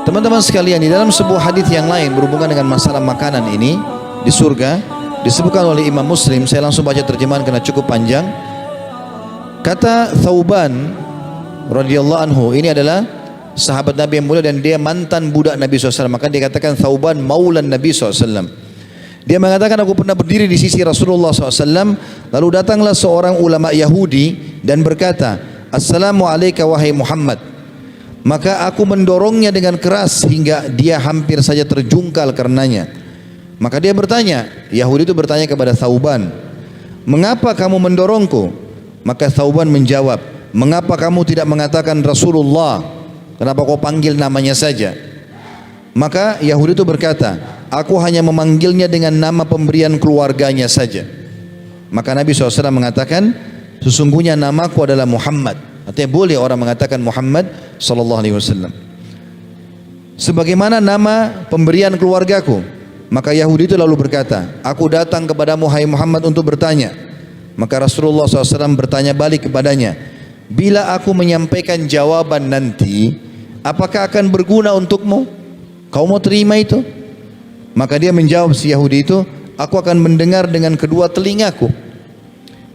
Teman-teman sekalian, di dalam sebuah hadis yang lain berhubungan dengan masalah makanan ini di surga, disebutkan oleh Imam Muslim. Saya langsung baca terjemahan karena cukup panjang. Kata Thauban radhiyallahu anhu, ini adalah sahabat Nabi yang mulia dan dia mantan budak Nabi SAW. Maka dia katakan Thauban maulan Nabi SAW. Dia mengatakan, aku pernah berdiri di sisi Rasulullah SAW, lalu datanglah seorang ulama Yahudi dan berkata, Assalamu alayka wahai Muhammad. Maka aku mendorongnya dengan keras hingga dia hampir saja terjungkal karenanya. Maka dia bertanya, Yahudi itu bertanya kepada Thauban, mengapa kamu mendorongku? Maka Thauban menjawab, mengapa kamu tidak mengatakan Rasulullah? Kenapa kau panggil namanya saja? Maka Yahudi itu berkata, aku hanya memanggilnya dengan nama pemberian keluarganya saja. Maka Nabi SAW mengatakan, sesungguhnya namaku adalah Muhammad. Artinya boleh orang mengatakan Muhammad sallallahu alaihi wasallam sebagaimana nama pemberian keluargaku. Maka Yahudi itu lalu berkata, aku datang kepadamu hai Muhammad untuk bertanya. Maka Rasulullah SAW bertanya balik kepadanya, bila aku menyampaikan jawaban nanti, apakah akan berguna untukmu? Kau mau terima itu? Maka dia menjawab, si Yahudi itu, aku akan mendengar dengan kedua telingaku.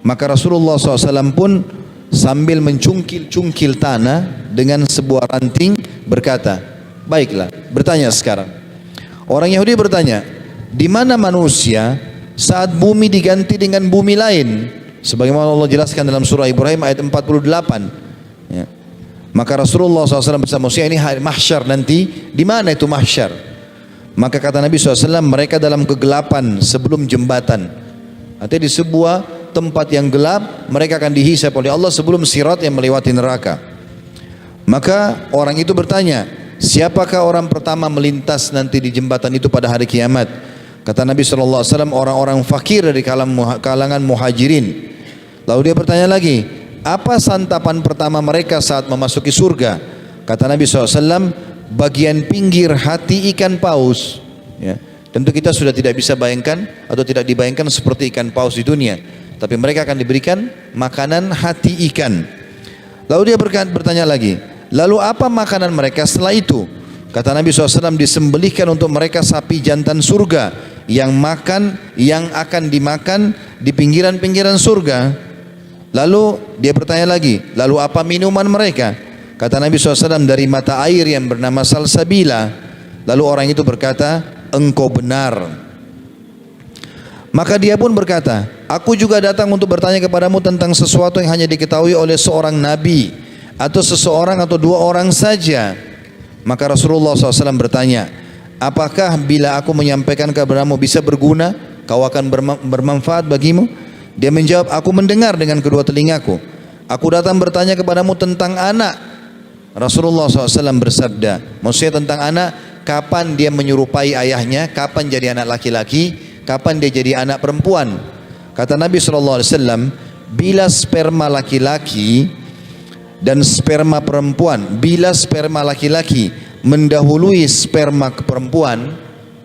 Maka Rasulullah SAW pun sambil mencungkil-cungkil tanah dengan sebuah ranting berkata, baiklah, bertanya sekarang. Orang Yahudi bertanya, di mana manusia saat bumi diganti dengan bumi lain? Sebagaimana Allah jelaskan dalam surah Ibrahim ayat 48. Ya. Maka Rasulullah SAW bersama manusia ini hari mahsyar nanti, di mana itu mahsyar? Maka kata Nabi SAW, mereka dalam kegelapan sebelum jembatan. Artinya di sebuah tempat yang gelap, mereka akan dihisab oleh Allah sebelum sirat yang melewati neraka. Maka orang itu bertanya, siapakah orang pertama melintas nanti di jembatan itu pada hari kiamat? Kata Nabi SAW, orang-orang fakir dari kalangan muhajirin. Lalu dia bertanya lagi, apa santapan pertama mereka saat memasuki surga? Kata Nabi SAW, bagian pinggir hati ikan paus. Ya. Tentu kita sudah tidak bisa bayangkan atau tidak dibayangkan seperti ikan paus di dunia. Tapi mereka akan diberikan makanan hati ikan. Lalu dia bertanya lagi, lalu apa makanan mereka setelah itu? Kata Nabi SAW, disembelihkan untuk mereka sapi jantan surga yang akan dimakan di pinggiran-pinggiran surga. Lalu dia bertanya lagi, lalu apa minuman mereka? Kata Nabi SAW, dari mata air yang bernama salsabila. Lalu orang itu berkata, engkau benar. Maka dia pun berkata, aku juga datang untuk bertanya kepadamu tentang sesuatu yang hanya diketahui oleh seorang nabi atau seseorang atau dua orang saja. Maka Rasulullah SAW bertanya, apakah bila aku menyampaikan kepadamu bisa berguna, kau akan bermanfaat bagimu? Dia menjawab, aku mendengar dengan kedua telingaku. Aku datang bertanya kepadamu tentang anak. Rasulullah SAW bersabda, maksudnya tentang anak, kapan dia menyerupai ayahnya, kapan jadi anak laki-laki, kapan dia jadi anak perempuan. Kata Nabi SAW, bila sperma laki-laki dan sperma perempuan, bila sperma laki-laki mendahului sperma perempuan,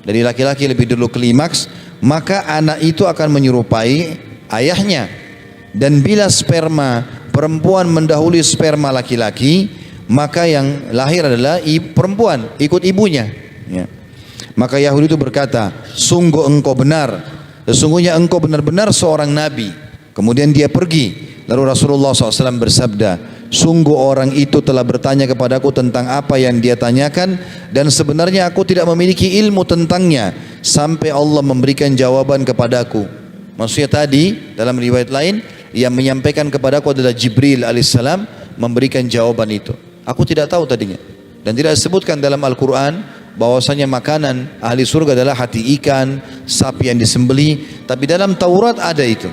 dari laki-laki lebih dulu klimaks, maka anak itu akan menyerupai ayahnya. Dan bila sperma perempuan mendahului sperma laki-laki, maka yang lahir adalah perempuan, ikut ibunya. Ya. Maka Yahudi itu berkata, sungguh engkau benar, sesungguhnya engkau benar-benar seorang nabi. Kemudian dia pergi. Lalu Rasulullah SAW bersabda, sungguh orang itu telah bertanya kepadaku tentang apa yang dia tanyakan, dan sebenarnya aku tidak memiliki ilmu tentangnya sampai Allah memberikan jawaban kepadaku. Maksudnya tadi dalam riwayat lain, yang menyampaikan kepadaku adalah Jibril alaihissalam, memberikan jawaban itu. Aku tidak tahu tadinya, dan tidak disebutkan dalam Al-Quran bahwasanya makanan ahli surga adalah hati ikan, sapi yang disembeli. Tapi dalam Taurat ada itu.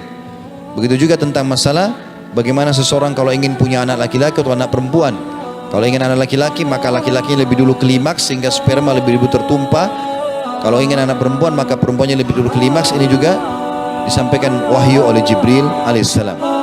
Begitu juga tentang masalah bagaimana seseorang kalau ingin punya anak laki-laki atau anak perempuan. Kalau ingin anak laki-laki, maka laki-laki lebih dulu klimaks sehingga sperma lebih dulu tertumpah. Kalau ingin anak perempuan, maka perempuannya lebih dulu klimaks. Ini juga disampaikan wahyu oleh Jibril alaihissalam.